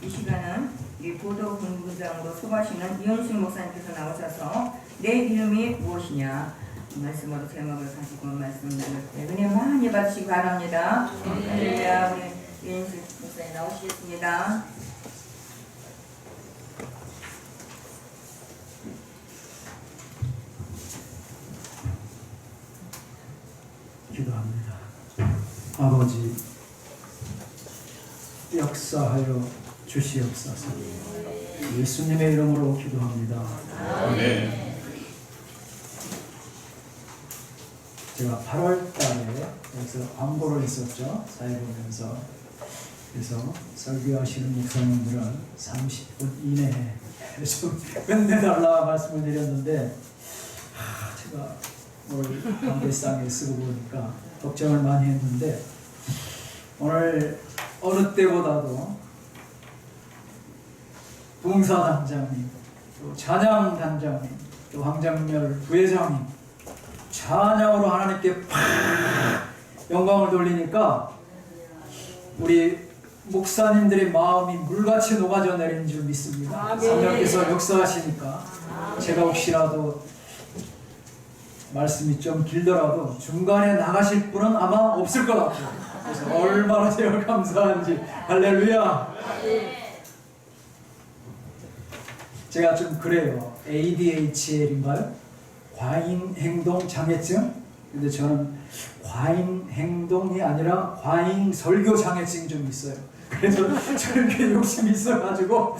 이 시간은 이 보도본부장으로 수고하시는 이현식 목사님께서 나오셔서 내 이름이 무엇이냐 말씀으로 제목을 가지고 말씀 나눌 때 은혜 많이 받으시기 바랍니다. 할렐루야. 우리 이현식 목사님 나오시겠습니다. 기도합니다. 아버지, 역사하여 주시옵소서. 예수님의 이름으로 기도합니다. 아멘. 제가 8월 달에 여기서 광고를 했었죠. 사회 보면서. 그래서 설교하시는 목사님들은 30분 이내에 좀 끝내달라 말씀을 드렸는데 제가 오늘 관계상에 쓰고 보니까 걱정을 많이 했는데 오늘 어느 때보다도 봉사단장님, 또 찬양단장님, 또 황장렬 부회장님 찬양으로 하나님께 팍 영광을 돌리니까 우리 목사님들의 마음이 물같이 녹아져 내리는 줄 믿습니다. 성령께서 역사하시니까 제가 혹시라도 말씀이 좀 길더라도 중간에 나가실 분은 아마 없을 것 같아요. 그래서 얼마나 제가 감사한지. 할렐루야. 제가 좀 그래요. ADHL인가요? 과잉행동 장애증? 근데 저는 과잉행동이 아니라 과잉설교 장애증이 좀 있어요. 그래서 저렇게 욕심이 있어가지고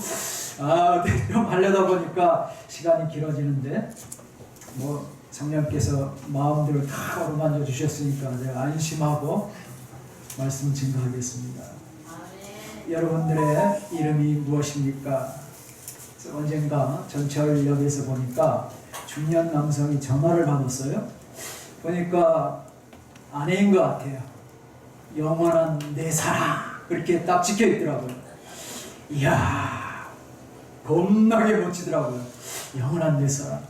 좀 하려다 보니까 시간이 길어지는데 뭐 성령께서 마음들을 다 어루만져 주셨으니까 제가 안심하고 말씀 증거하겠습니다. 여러분들의 이름이 무엇입니까? 언젠가 전철역에서 보니까 중년 남성이 전화를 받았어요. 보니까 아내인 것 같아요. 영원한 내 사랑 그렇게 딱 찍혀 있더라고요. 이야, 겁나게 멋지더라고요. 영원한 내 사랑.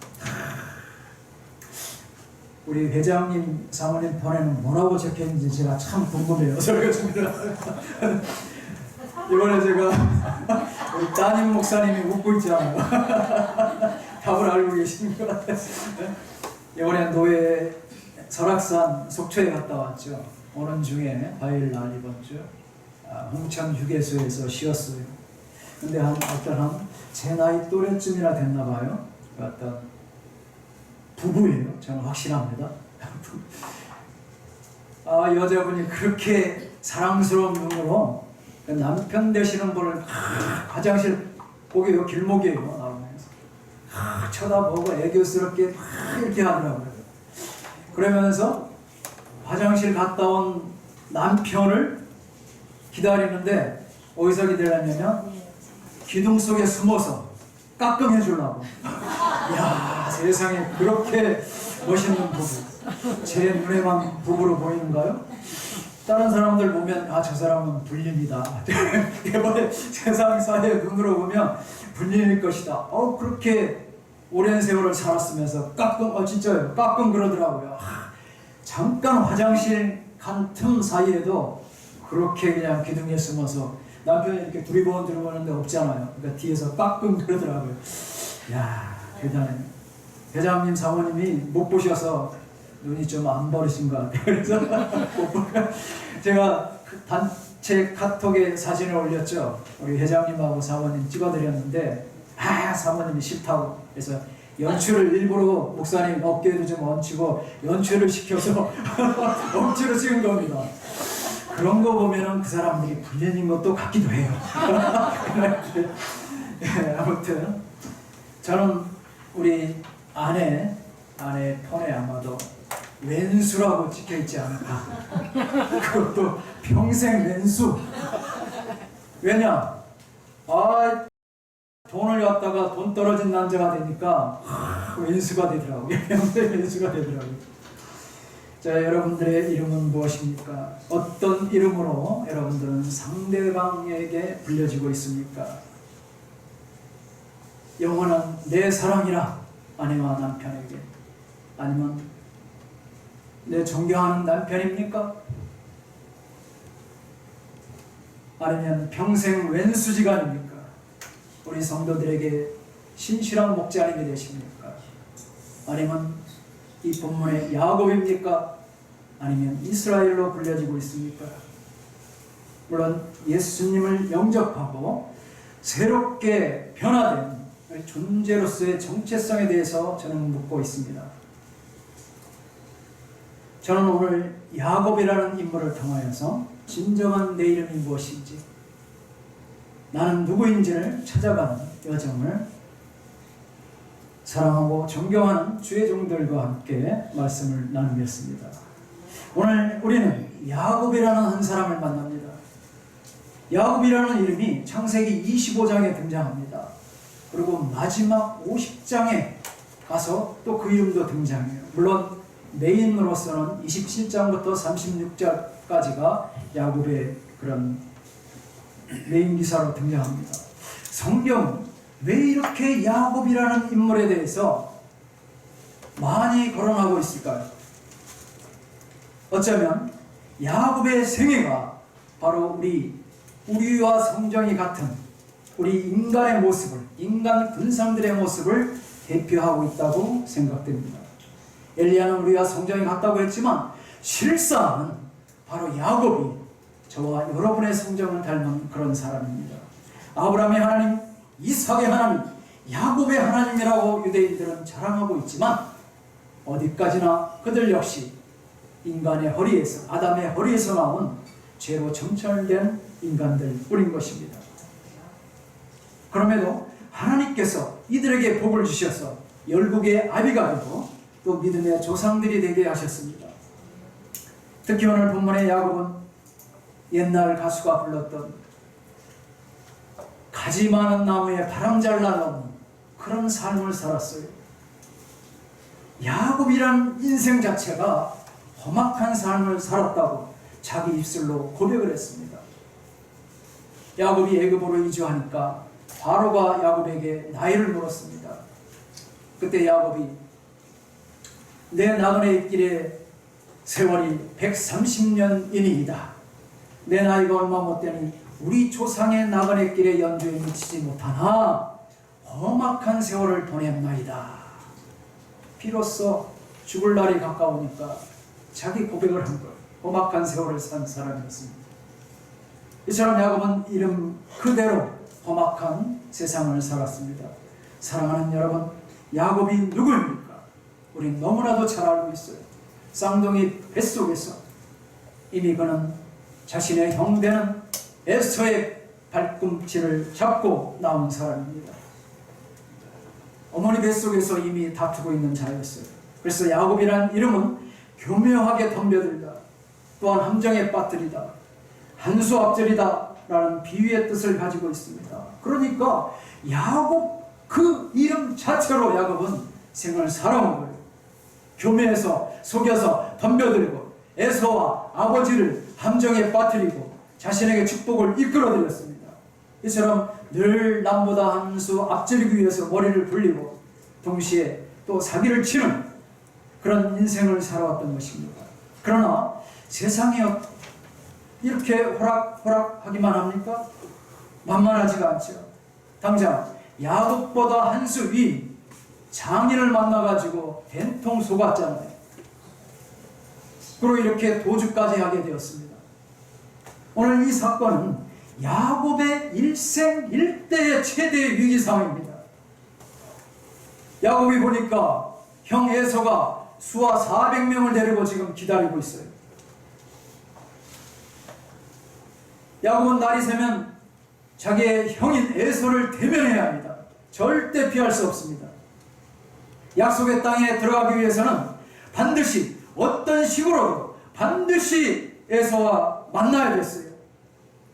우리 회장님, 사모님 폰에는 뭐라고 적혀있는지 제가 참 궁금해요. 설교중이라. 이번에 제가 우리 따님 목사님이 웃고 있잖아요. 답을 알고 계신 것 같아요. 이번에 노예 설악산 속초에 갔다 왔죠. 오는 중에 화요일 날 이번 주 홍천 휴게소에서 쉬었어요. 근데 어떤 제 나이 또래쯤이나 됐나 봐요. 어떤 부부예요. 저는 확실합니다. 여자분이 그렇게 사랑스러운 눈으로 남편 되시는 분을 화장실 거기요 길목이에요. 나오면서 쳐다보고 애교스럽게 이렇게 하더라고요. 그러면서 화장실 갔다 온 남편을 기다리는데 어디서 기다렸냐면 기둥 속에 숨어서 깍끔해 주려고. 이야, 세상에 그렇게 멋있는 부부. 제 눈에만 부부로 보이는가요? 다른 사람들 보면 저 사람은 불륜이다. 이번에 세상 사회 눈으로 보면 불륜일 것이다. 그렇게 오랜 세월을 살았으면서 가끔 진짜요. 가끔 그러더라고요. 잠깐 화장실 간 틈 사이에도 그렇게 그냥 기둥에 숨어서 남편이 이렇게 두리번 들어오는데 없잖아요. 그러니까 뒤에서 가끔 그러더라고요. 야, 대단해. 회장님, 사모님이 못 보셔서 눈이 좀 안 버리신 것 같아요. 그래서 제가 단체 카톡에 사진을 올렸죠. 우리 회장님하고 사모님 찍어드렸는데 사모님이 싫다고. 그래서 연출을 일부러 목사님 어깨에도 좀 얹히고 연출을 시켜서 억지로 찍은 겁니다. 그런 거 보면은 그 사람들이 불륜인 것도 같기도 해요. 아무튼 저는 우리 아내 폰에 아마도 왼수라고 찍혀있지 않을까. 그것도 평생 왼수. 왜냐? 돈을 갖다가 돈 떨어진 남자가 되니까 왼수가 되더라고요. 평생 왼수가 되더라고요. 자, 여러분들의 이름은 무엇입니까? 어떤 이름으로 여러분들은 상대방에게 불려지고 있습니까? 영원한 내 사랑이라 아내와 남편에게, 아니면 내 존경하는 남편입니까? 아니면 평생 왼수지간입니까? 우리 성도들에게 신실한 목자님이 되십니까? 아니면 이 본문의 야곱입니까? 아니면 이스라엘로 불려지고 있습니까? 물론 예수님을 영접하고 새롭게 변화된 존재로서의 정체성에 대해서 저는 묻고 있습니다. 저는 오늘 야곱이라는 인물을 통하여서 진정한 내 이름이 무엇인지, 나는 누구인지를 찾아가는 여정을 사랑하고 존경하는 주의 종들과 함께 말씀을 나누겠습니다. 오늘 우리는 야곱이라는 한 사람을 만납니다. 야곱이라는 이름이 창세기 25장에 등장합니다. 그리고 마지막 50장에 가서 또 그 이름도 등장해요. 물론 메인으로서는 27장부터 36장까지가 야곱의 그런 메인 기사로 등장합니다. 성경은 왜 이렇게 야곱이라는 인물에 대해서 많이 거론하고 있을까요? 어쩌면 야곱의 생애가 바로 우리와 성정이 같은 우리 인간의 모습을, 인간 군상들의 모습을 대표하고 있다고 생각됩니다. 엘리야는 우리와 성정이 같다고 했지만 실상은 바로 야곱이 저와 여러분의 성정을 닮은 그런 사람입니다. 아브라함의 하나님, 이삭의 하나님, 야곱의 하나님이라고 유대인들은 자랑하고 있지만 어디까지나 그들 역시 인간의 허리에서, 아담의 허리에서 나온 죄로 정찰된 인간들 뿐인 것입니다. 그럼에도 하나님께서 이들에게 복을 주셔서 열국의 아비가 되고 또 믿음의 조상들이 되게 하셨습니다. 특히 오늘 본문의 야곱은 옛날 가수가 불렀던 가지 많은 나무에 바람 잘 날라오는 그런 삶을 살았어요. 야곱이란 인생 자체가 험악한 삶을 살았다고 자기 입술로 고백을 했습니다. 야곱이 애굽으로 이주하니까 바로가 야곱에게 나이를 물었습니다. 그때 야곱이 내 나그네 길의 세월이 130년이니이다. 내 나이가 얼마 못되니 우리 조상의 나그네 길의 연주에 미치지 못하나 험악한 세월을 보냈나이다. 비로소 죽을 날이 가까우니까 자기 고백을 한 것, 험악한 세월을 산 사람이었습니다. 이처럼 야곱은 이름 그대로 험악한 세상을 살았습니다. 사랑하는 여러분, 야곱이 누구입니까? 우린 너무나도 잘 알고 있어요. 쌍둥이 뱃속에서 이미 그는 자신의 형되는 에서의 발꿈치를 잡고 나온 사람입니다. 어머니 뱃속에서 이미 다투고 있는 자였어요. 그래서 야곱이란 이름은 교묘하게 덤벼들다, 또한 함정에 빠뜨리다, 한수 앞절이다 라는 비유의 뜻을 가지고 있습니다. 그러니까 야곱 그 이름 자체로 야곱은 생을 살아온 거예요. 교묘해서 속여서 덤벼들고 에서와 아버지를 함정에 빠뜨리고 자신에게 축복을 이끌어드렸습니다. 이처럼 늘 남보다 한 수 앞지르기 위해서 머리를 굴리고 동시에 또 사기를 치는 그런 인생을 살아왔던 것입니다. 그러나 세상이 이렇게 호락호락하기만 합니까? 만만하지가 않죠. 당장 야곱보다 한 수 위 장인을 만나가지고 된통 속았잖아요. 그리고 이렇게 도주까지 하게 되었습니다. 오늘 이 사건은 야곱의 일생 일대의 최대의 위기 상황입니다. 야곱이 보니까 형 에서가 수하 400명을 데리고 지금 기다리고 있어요. 야곱은 날이 새면 자기의 형인 에서를 대면해야 합니다. 절대 피할 수 없습니다. 약속의 땅에 들어가기 위해서는 반드시 어떤 식으로도 반드시 에서와 만나야 됐어요.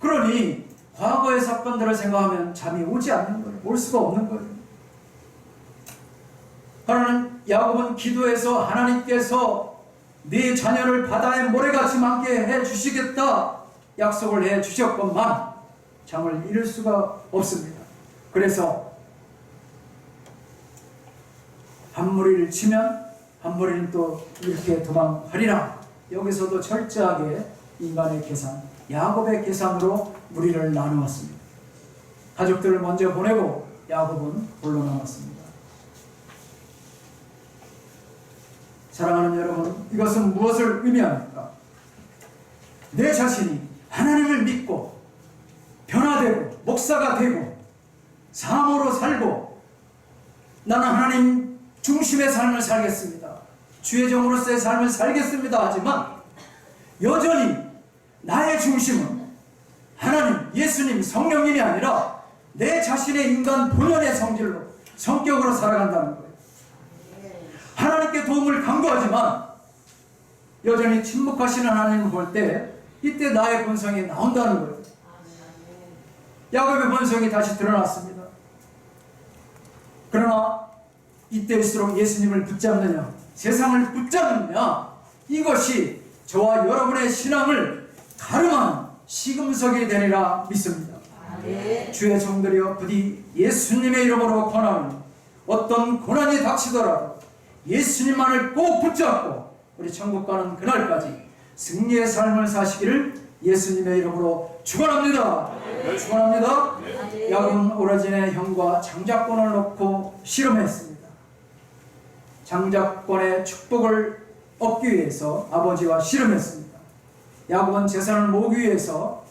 그러니 과거의 사건들을 생각하면 잠이 오지 않는 거예요. 올 수가 없는 거예요. 그러나 야곱은 기도해서 하나님께서 네 자녀를 바다의 모래같이 많게 해주시겠다 약속을 해주셨건만 잠을 이룰 수가 없습니다. 그래서 한 무리를 치면 한 무리는 또 이렇게 도망하리라. 여기서도 철저하게 인간의 계산, 야곱의 계산으로 무리를 나누었습니다. 가족들을 먼저 보내고 야곱은 홀로 남았습니다. 사랑하는 여러분, 이것은 무엇을 의미합니까? 내 자신이 하나님을 믿고 변화되고 목사가 되고 사모로 살고 나는 하나님 중심의 삶을 살겠습니다, 주의 종으로서의 삶을 살겠습니다 하지만 여전히 나의 중심은 하나님, 예수님, 성령님이 아니라 내 자신의 인간 본연의 성질로, 성격으로 살아간다는 거예요. 하나님께 도움을 간구하지만 여전히 침묵하시는 하나님을 볼 때 이때 나의 본성이 나온다는 거예요. 야곱의 본성이 다시 드러났습니다. 그러나 이때일수록 예수님을 붙잡느냐, 세상을 붙잡느냐, 이것이 저와 여러분의 신앙을 가름하는 시금석이 되리라 믿습니다. 주의 종들이여 부디 예수님의 이름으로 권하노니 어떤 고난이 닥치더라도 예수님만을 꼭 붙잡고 우리 천국 가는 그날까지 승리의 삶을 사시기를 예수님의 이름으로 축원합니다. 축원합니다. 야곱은 오라진의 형과 장자권을 놓고 씨름했습니다. 장자권의 축복을 얻기 위해서 아버지와 씨름했습니다. 야곱은 재산을 모으기 위해서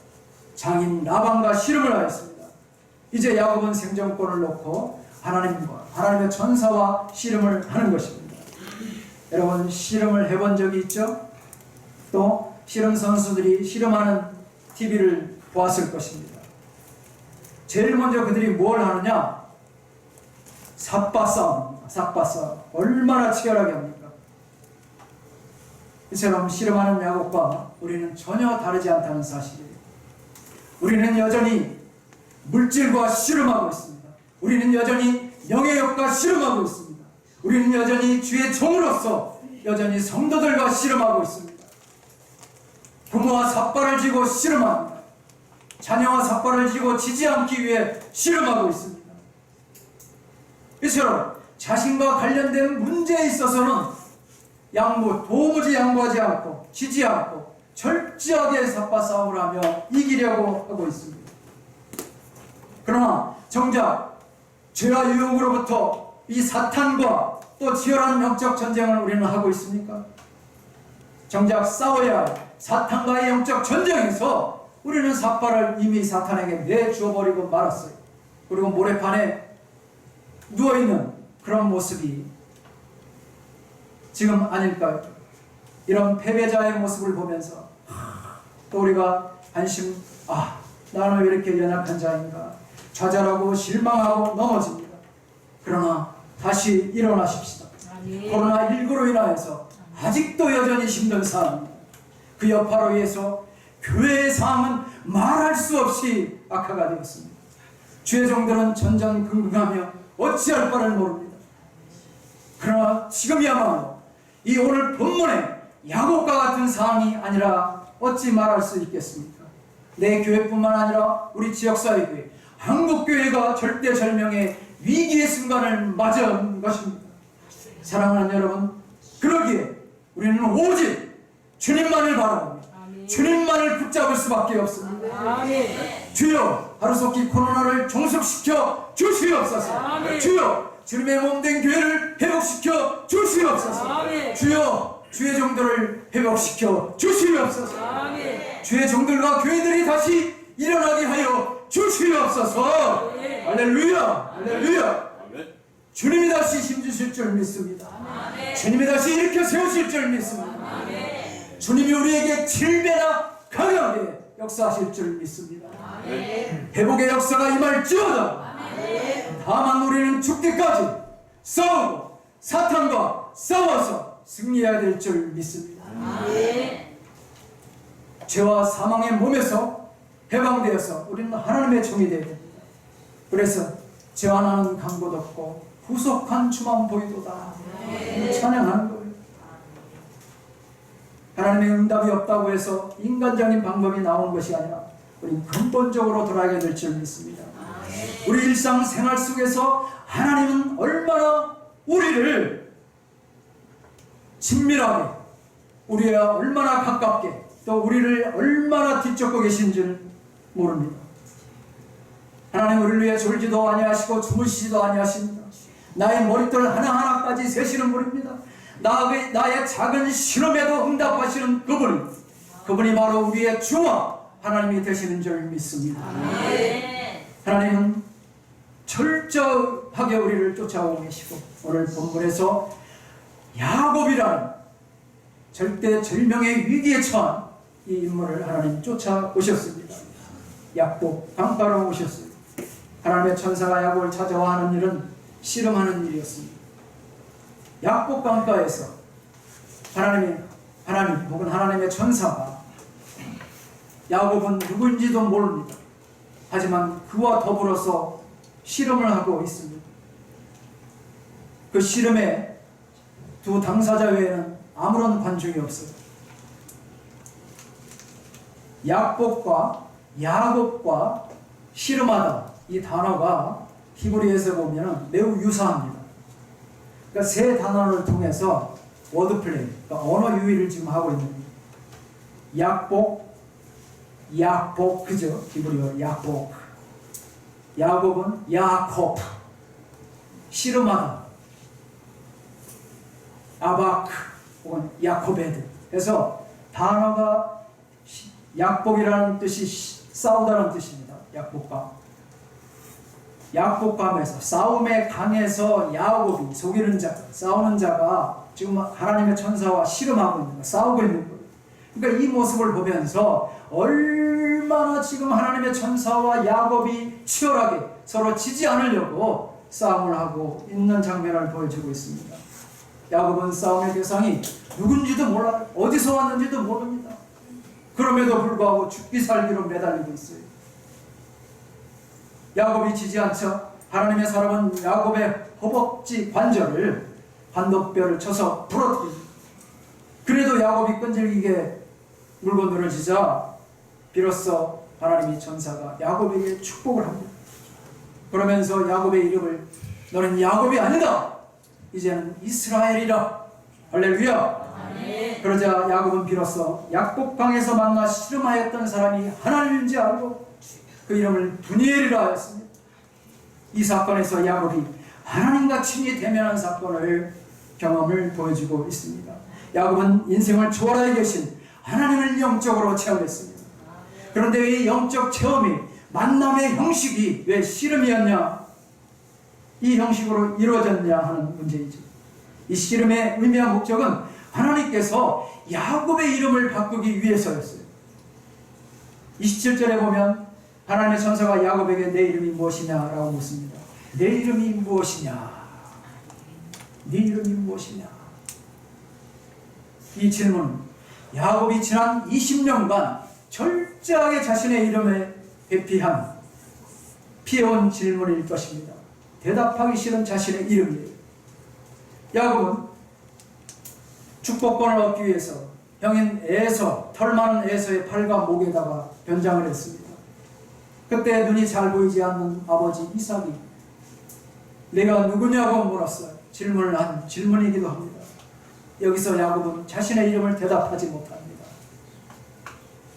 장인 라반과 씨름을 하였습니다. 이제 야곱은 생존권을 놓고 하나님과 하나님의 천사와 씨름을 하는 것입니다. 여러분, 씨름을 해본 적이 있죠? 또 씨름 선수들이 씨름하는 TV를 보았을 것입니다. 제일 먼저 그들이 뭘 하느냐? 삿바싸움입니다. 삿바싸움. 얼마나 치열하게 합니까? 이처럼 씨름하는 야곱과 우리는 전혀 다르지 않다는 사실이에요. 우리는 여전히 물질과 씨름하고 있습니다. 우리는 여전히 명예욕과 씨름하고 있습니다. 우리는 여전히 주의 종으로서 여전히 성도들과 씨름하고 있습니다. 부모와 삿발을 쥐고 씨름합니다. 자녀와 삿발을 쥐고 지지 않기 위해 씨름하고 있습니다. 이처럼 자신과 관련된 문제에 있어서는 도무지 양보하지 않고 지지 않고 철저하게 삿바싸움을 하며 이기려고 하고 있습니다. 그러나 정작 죄와 유혹으로부터 이 사탄과 또 치열한 영적 전쟁을 우리는 하고 있습니까? 정작 싸워야 할 사탄과의 영적 전쟁에서 우리는 삿발을 이미 사탄에게 내주어버리고 말았어요. 그리고 모래판에 누워있는 그런 모습이 지금 아닐까요? 이런 패배자의 모습을 보면서 또 우리가 한심, 나는 왜 이렇게 연약한 자인가, 좌절하고 실망하고 넘어집니다. 그러나 다시 일어나십시다. 코로나19로 인하여서 아직도 여전히 힘든 상황입니다. 그 여파로 인해서 교회의 상황은 말할 수 없이 악화가 되었습니다. 주의 종들은 전전긍긍하며 어찌할 바를 모릅니다. 그러나 지금이야말로 이 오늘 본문에 야곱과 같은 상황이 아니라 어찌 말할 수 있겠습니까? 내 교회뿐만 아니라 우리 지역사회교회, 한국교회가 절대절명의 위기의 순간을 맞이한 것입니다. 사랑하는 여러분, 그러기에 우리는 오직 주님만을 바라봅니다. 주님만을 붙잡을 수밖에 없습니다. 주여, 하루속히 코로나를 종속시켜 주시옵소서. 주여, 주님의 몸된 교회를 회복시켜 주시옵소서. 주여, 주의 종들을 회복시켜 주시옵소서. 주의 종들과 교회들이 다시 일어나게 하여 주시옵소서. 할렐루야, 할렐루야. 주님이 다시 힘주실 줄 믿습니다. 주님이 다시 일으켜 세우실 줄 믿습니다. 주님이 우리에게 7배나 강하게 역사하실 줄 믿습니다. 회복의 역사가 임할지어다. 다만 우리는 죽기까지 싸우고 사탄과 싸워서 승리해야 될 줄 믿습니다. 죄와 사망의 몸에서 해방되어서 우리는 하나님의 종이 되어야 됩니다. 그래서 죄와 나는 강도 없고 후속한 주만 보이도다 찬양하는 거예요. 하나님의 응답이 없다고 해서 인간적인 방법이 나온 것이 아니라 우리는 근본적으로 돌아가야 될 줄 믿습니다. 우리 일상생활 속에서 하나님은 얼마나 우리를 친밀하게, 우리와 얼마나 가깝게 또 우리를 얼마나 뒤쫓고 계신 줄 모릅니다. 하나님 우리를 위해 졸지도 아니하시고 주무시지도 아니하십니다. 나의 머릿돌 하나하나까지 세시는 분입니다. 나의 작은 실험에도 응답하시는 그분이 바로 우리의 주와 하나님이 되시는 줄 믿습니다. 하나님은 철저하게 우리를 쫓아오고 계시고, 오늘 본문에서 야곱이라는 절대 절명의 위기에 처한 이 인물을 하나님 쫓아오셨습니다. 야곱 강가로 오셨어요. 하나님의 천사가 야곱을 찾아와 하는 일은 씨름하는 일이었습니다. 야곱 강가에서 하나님 혹은 하나님의 천사가, 야곱은 누구인지도 모릅니다. 하지만 그와 더불어서 씨름을 하고 있습니다. 그 씨름에 두 당사자 외에는 아무런 관중이 없어요. 야곱과 씨름하다, 이 단어가 히브리에서 보면 매우 유사합니다. 그러니까 세 단어를 통해서 워드플레이, 그러니까 언어 유희를 지금 하고 있는 거예요. 야곱, 그죠? 히브리어 야곱. 야곱은 야콥, 씨름하다, 아바크 혹은 야코베드. 그래서 단어가 약복이라는 뜻이 싸우다는 뜻입니다. 약복감에서 싸움의 강에서 야곱이 속이는 자, 싸우는 자가 지금 하나님의 천사와 씨름하고 있는 거예요. 싸우고 있는 거예요. 그러니까 이 모습을 보면서 얼마나 지금 하나님의 천사와 야곱이 치열하게 서로 지지 않으려고 싸움을 하고 있는 장면을 보여주고 있습니다. 야곱은 싸움의 대상이 누군지도 몰라요. 어디서 왔는지도 모릅니다. 그럼에도 불구하고 죽기 살기로 매달리고 있어요. 야곱이 지지 않죠. 하나님의 사람은 야곱의 허벅지 관절을 반독뼈를 쳐서 부러뜨립니다. 그래도 야곱이 끈질기게 물고 늘어지자 비로소 하나님의 천사가 야곱에게 축복을 합니다. 그러면서 야곱의 이름을 너는 야곱이 아니다, 이제는 이스라엘이라. 할렐루야. 그러자 야곱은 비로소 약복강에서 만나 씨름하였던 사람이 하나님인지 알고 그 이름을 분이엘이라 하였습니다. 이 사건에서 야곱이 하나님과 친히 대면한 사건을 경험을 보여주고 있습니다. 야곱은 인생을 초월하여 계신 하나님을 영적으로 체험했습니다. 그런데 이 영적 체험이, 만남의 형식이 왜 씨름이었냐, 이 형식으로 이루어졌냐 하는 문제이죠. 이 씨름의 의미와 목적은 하나님께서 야곱의 이름을 바꾸기 위해서였어요. 27절에 보면 하나님의 천사가 야곱에게 내 이름이 무엇이냐라고 묻습니다. 내 이름이 무엇이냐? 네 이름이 무엇이냐? 이 질문은 야곱이 지난 20년간 철저하게 자신의 이름에 회피한, 피해온 질문일 것입니다. 대답하기 싫은 자신의 이름이에요. 야곱은 축복권을 얻기 위해서 형인 에서, 털 많은 에서의 팔과 목에다가 변장을 했습니다. 그때 눈이 잘 보이지 않는 아버지 이삭이 내가 누구냐고 물었어요. 질문을 한 질문이기도 합니다. 여기서 야곱은 자신의 이름을 대답하지 못합니다.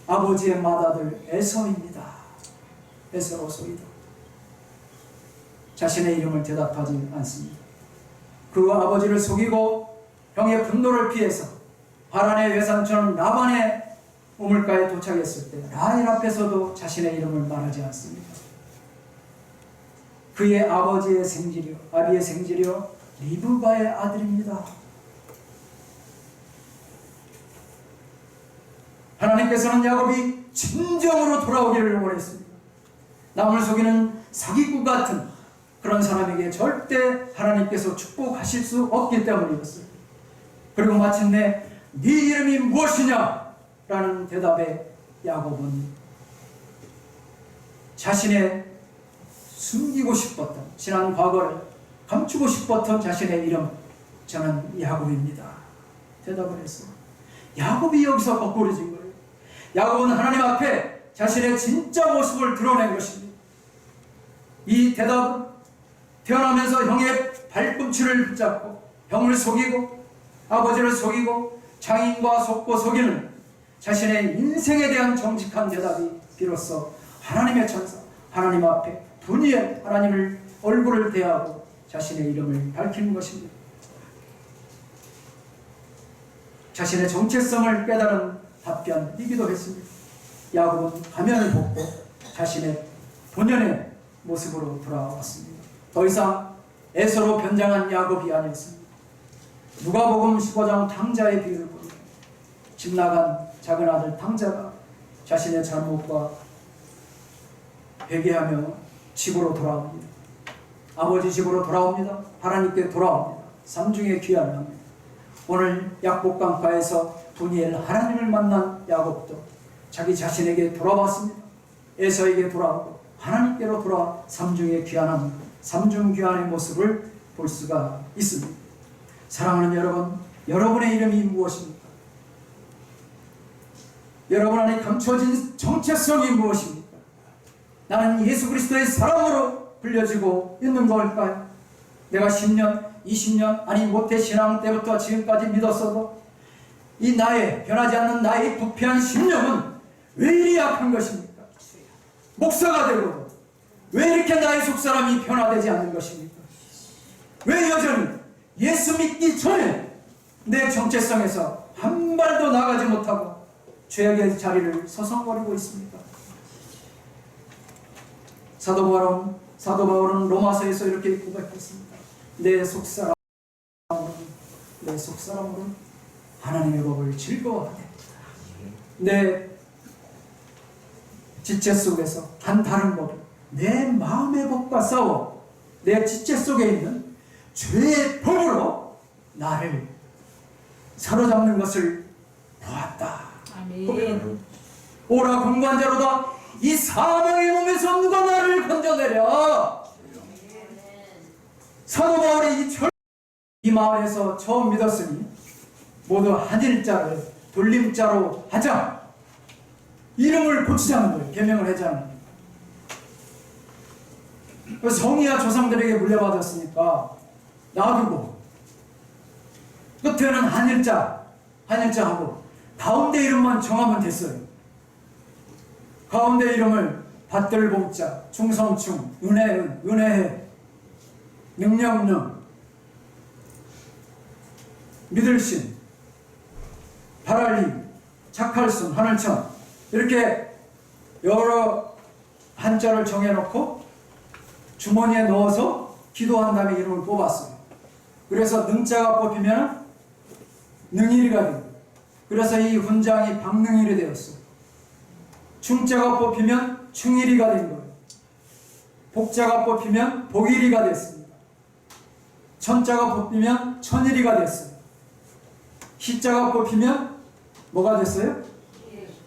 아버지의 맏아들 에서입니다. 에서로소이다. 자신의 이름을 대답하지 않습니다. 그 아버지를 속이고 형의 분노를 피해서 하란의 외삼촌 라반의 우물가에 도착했을 때 라헬 앞에서도 자신의 이름을 말하지 않습니다. 그의 아버지의 생지려, 아비의 생지려 리브가의 아들입니다. 하나님께서는 야곱이 진정으로 돌아오기를 원했습니다. 남을 속이는 사기꾼 같은 그런 사람에게 절대 하나님께서 축복하실 수 없기 때문이었어요. 그리고 마침내 네 이름이 무엇이냐? 라는 대답에 야곱은 자신의 숨기고 싶었던 지난 과거를 감추고 싶었던 자신의 이름, 저는 야곱입니다. 대답을 했어요. 야곱이 여기서 거꾸로진 거예요. 야곱은 하나님 앞에 자신의 진짜 모습을 드러낸 것입니다. 이 대답은 태어나면서 형의 발꿈치를 붙잡고 형을 속이고 아버지를 속이고 장인과 속고 속이는 자신의 인생에 대한 정직한 대답이 비로소 하나님의 천사, 하나님 앞에 분이의 하나님을 얼굴을 대하고 자신의 이름을 밝히는 것입니다. 자신의 정체성을 깨달은 답변이기도 했습니다. 야곱은 가면을 벗고 자신의 본연의 모습으로 돌아왔습니다. 더 이상 에서로 변장한 야곱이 아니었습니다. 누가복음 15장 탕자의 비유를 보면 집 나간 작은 아들 탕자가 자신의 잘못과 회개하며 집으로 돌아옵니다. 아버지 집으로 돌아옵니다. 하나님께 돌아옵니다. 삼중의 귀환을 합니다. 오늘 약복강가에서 분이엘 하나님을 만난 야곱도 자기 자신에게 돌아왔습니다. 에서에게 돌아오고 하나님께로 돌아와 삼중의 귀환하는 삼중 귀환의 모습을 볼 수가 있습니다. 사랑하는 여러분, 여러분의 이름이 무엇입니까? 여러분 안에 감춰진 정체성이 무엇입니까? 나는 예수 그리스도의 사람으로 불려지고 있는 걸까요? 내가 10년, 20년, 아니 모태신앙 때부터 지금까지 믿었어도 이 나의 변하지 않는 나의 부패한 심령은 왜 이리 약한 것입니까? 목사가 되고도 왜 이렇게 나의 속사람이 변화되지 않는 것입니까? 왜 여전히 예수 믿기 전에 내 정체성에서 한 발도 나가지 못하고 죄악의 자리를 서성거리고 있습니까? 사도 바울은 로마서에서 이렇게 고백했습니다. 내 속사람으로는 하나님의 법을 즐거워하네. 내 지체 속에서 한 다른 법을 내 마음의 법과 싸워 내 지체 속에 있는 죄의 법으로 나를 사로잡는 것을 보았다. 아멘. 오라 공관자로다. 이 사망의 몸에서 누가 나를 건져내랴. 사도 바울이 이 마을에서 처음 믿었으니 모두 한일자를 돌림자로 하자. 이름을 고치자는 거예요. 계명을 하자는 거예요. 성이야 조상들에게 물려받았으니까 놔두고 끝에는 한일자 하고 가운데 이름만 정하면 됐어요. 가운데 이름을 받들봉자, 충성충, 은혜은, 은혜해, 능력능, 믿을신, 바랄힘, 착할순, 하늘천 이렇게 여러 한자를 정해놓고 주머니에 넣어서 기도한 다음에 이름을 뽑았어요. 그래서 능자가 뽑히면 능일이가 됩니다. 그래서 이 훈장이 박능일이 되었어요. 충자가 뽑히면 충일이가 된 거예요. 복자가 뽑히면 복일이가 됐습니다. 천자가 뽑히면 천일이가 됐어요. 희자가 뽑히면 뭐가 됐어요?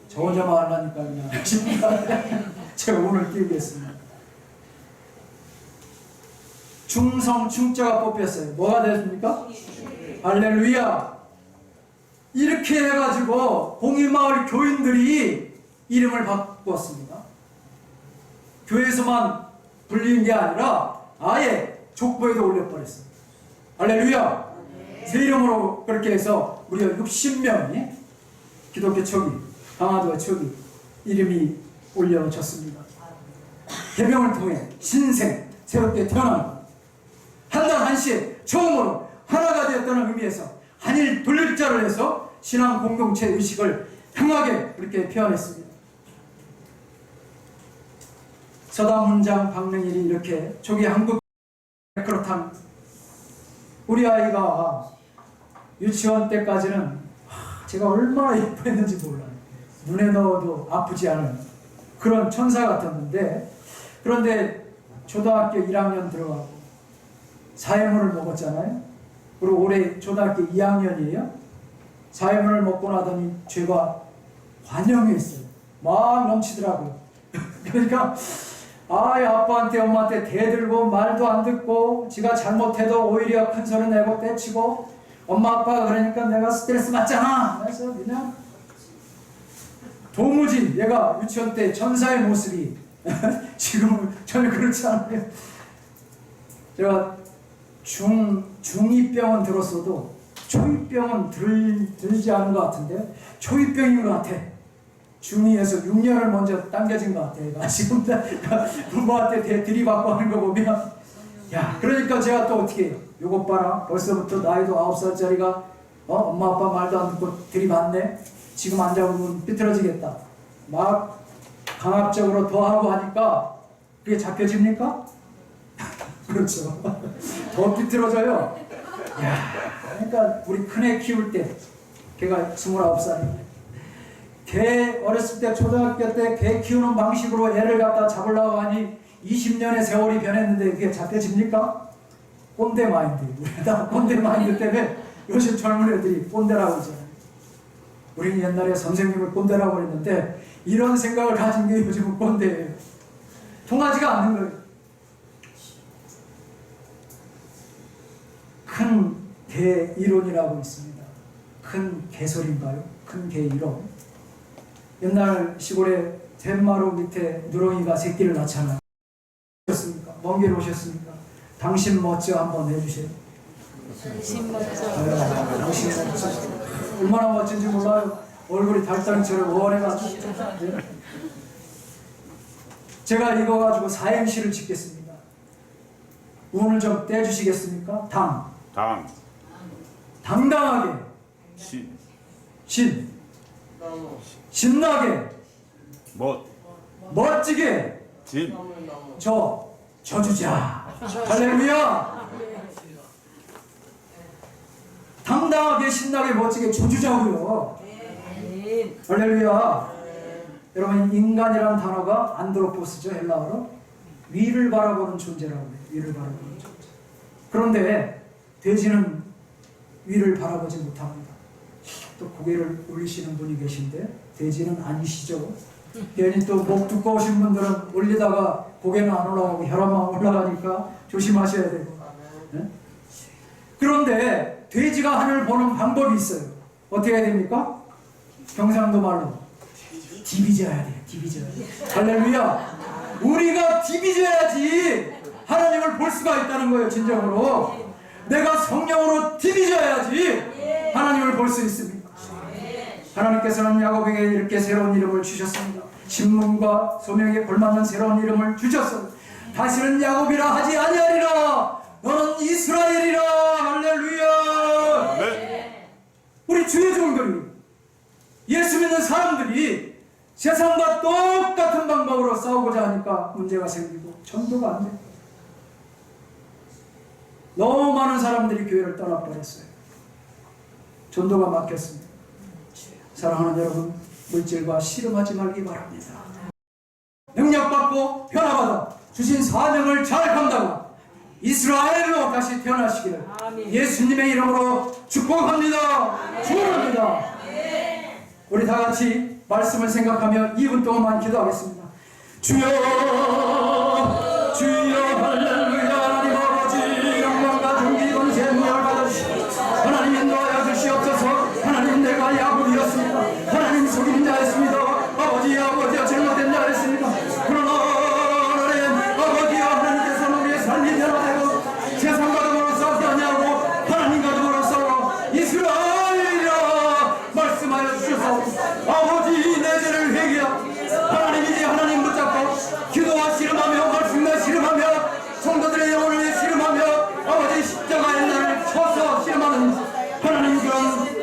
저 혼자만 하려니까 그냥 제가 오늘 띄우겠습니다. 충성 충자가 뽑혔어요. 뭐가 됐습니까? 할렐루야. 이렇게 해가지고 공일마을 교인들이 이름을 바꾸었습니다. 교회에서만 불리는 게 아니라 아예 족보에도 올려버렸어요. 할렐루야. 새 이름으로 그렇게 해서 무려 60명이 기독교 초기, 강화도 초기 이름이 올려졌습니다. 계명을 통해 신생, 새롭게 태어난 한날 한시에 처음으로 하나가 되었다는 의미에서 한일 돌릴자를 해서 신앙 공동체 의식을 향하게 그렇게 표현했습니다. 서당 훈장 박능일이 이렇게 초기 한국 그렇다면 우리 아이가 유치원 때까지는 제가 얼마나 예뻐했는지 몰라요. 눈에 넣어도 아프지 않은 그런 천사 같았는데 그런데 초등학교 1학년 들어가고 사회문을 먹었잖아요. 그리고 올해 초등학교 2학년이에요. 사회문을 먹고 나더니 죄가 관영에 있어요. 막 넘치더라고요. 그러니까 아빠한테 엄마한테 대들고 말도 안 듣고 지가 잘못해도 오히려 큰 소리 내고 때치고 엄마 아빠가 그러니까 내가 스트레스 받잖아. 그래서 그냥 도무지 얘가 유치원 때 천사의 모습이 지금은 전혀 그렇지 않아요. 제가 중2병은 들었어도 초이병은 들지 않은 것 같은데 초이병인 것 같아. 중2에서 6년을 먼저 당겨진 것 같아. 얘가 지금 부모한테 들이받고 하는 거 보면, 야, 그러니까 제가 또 어떻게 해요? 요것 봐라, 벌써부터 나이도 9살짜리가 엄마 아빠 말도 안 듣고 들이받네. 지금 안 잡으면 삐뚤어지겠다. 막 강압적으로 더 하고 하니까 그게 잡혀집니까? 그렇죠. 더 삐뚤어져요. 야, 그러니까 우리 큰애 키울 때, 걔가 29살인데 걔 어렸을 때 초등학교 때 걔 키우는 방식으로 애를 갖다 잡으려고 하니 20년의 세월이 변했는데 그게 잡혀집니까? 꼰대 마인드. 우리가 꼰대 마인드 때문에 요즘 젊은 애들이 꼰대라고 하잖아요. 우리는 옛날에 선생님을 꼰대라고 했는데 이런 생각을 가진 게 요즘은 꼰대예요. 통하지가 않는 거예요. 큰 개 이론이라고 있습니다. 큰 개소리인가요? 큰 개 이론. 옛날 시골에 뱃마루 밑에 누렁이가 새끼를 낳잖아요. 오셨습니까? 먼 길 오셨습니까? 당신 멋져 한번 해주세요. 당신 멋져. 당신 멋져. 얼마나 멋진지 몰라요. 얼굴이 달장처럼 원해가지고. 네? 제가 이거 가지고 사행시를 짓겠습니다. 운을 좀 떼주시겠습니까? 당당하게. 신나게. 멋지게. 저주자. 할렐루야. 당당하게, 신나게, 멋지게 저주자고요. 할렐루야. 여러분, 인간이라는 단어가 안드로포스죠. 헬라어로 위를 바라보는 존재라고 해요. 위를 바라보는 존재. 그런데 돼지는 위를 바라보지 못합니다. 또 고개를 올리시는 분이 계신데 돼지는 아니시죠. 괜히 또 목 두꺼우신 분들은 올리다가 고개는 안 올라가고 혈압만 올라가니까 조심하셔야 되고. 네? 그런데 돼지가 하늘을 보는 방법이 있어요. 어떻게 해야 됩니까? 경상도 말로 디비져야 돼요. 디비져야 돼요. 할렐루야. 우리가 디비져야지 하나님을 볼 수가 있다는 거예요. 진정으로 내가 성령으로 디비져야지 하나님을 볼 수 있습니다. 하나님께서는 야곱에게 이렇게 새로운 이름을 주셨습니다. 신분과 소명에 걸맞는 새로운 이름을 주셨어요. 다시는 야곱이라 하지 아니하리라. 너는 이스라엘이라. 할렐루야. 네. 우리 주의 종들이, 예수 믿는 사람들이 세상과 똑같은 방법으로 싸우고자 하니까 문제가 생기고 전도가 안 돼요. 너무 많은 사람들이 교회를 떠나버렸어요. 전도가 막혔습니다. 사랑하는 여러분, 물질과 씨름하지 말기 바랍니다. 능력받고 변화받아 주신 사명을 잘 감당하고 이스라엘로 다시 태어나시기를 예수님의 이름으로 축복합니다. 축원합니다. 우리 다 같이 말씀을 생각하며 2분 동안만 기도하겠습니다. 주여, 주여, 할렐루야. 하나님 아버지, 영광과 존귀, 권세, 능력을 받아주시고 하나님 인도하여 주시옵소서. 하나님, 내가 야곱이었습니다. 하나님 속이는 자였습니다. 아버지여, 잘못된 자였습니다. 그러나 하나님, 아버지여, 하나님께서는 우리의 삶이 변화되고 세상과 더불어 싸우지 아니하고 하나님과 더불어 싸워 이스라엘이라 말씀하여 주셔서 아버지, 내 죄를 회개하고 하나님, 이제 하나님 붙잡고 기도와 씨름하며 말씀과 씨름하며 성도들의 영혼을 위해 씨름하며 아버지 십자가의 날을 쳐서 씨름하는 하나님, 그런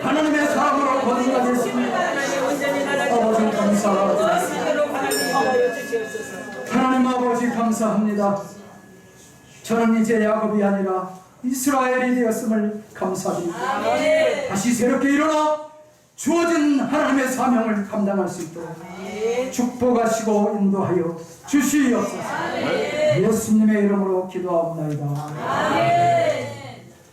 하나님의 사람으로 거듭나겠습니다. 아버지 감사합니다. 하나님 아버지 감사합니다. 저는 이제 야곱이 아니라 이스라엘이 되었음을 감사드립니다. 다시 새롭게 일어나 주어진 하나님의 사명을 감당할 수 있도록 축복하시고 인도하여 주시옵소서. 예수님의 이름으로 기도하옵나이다.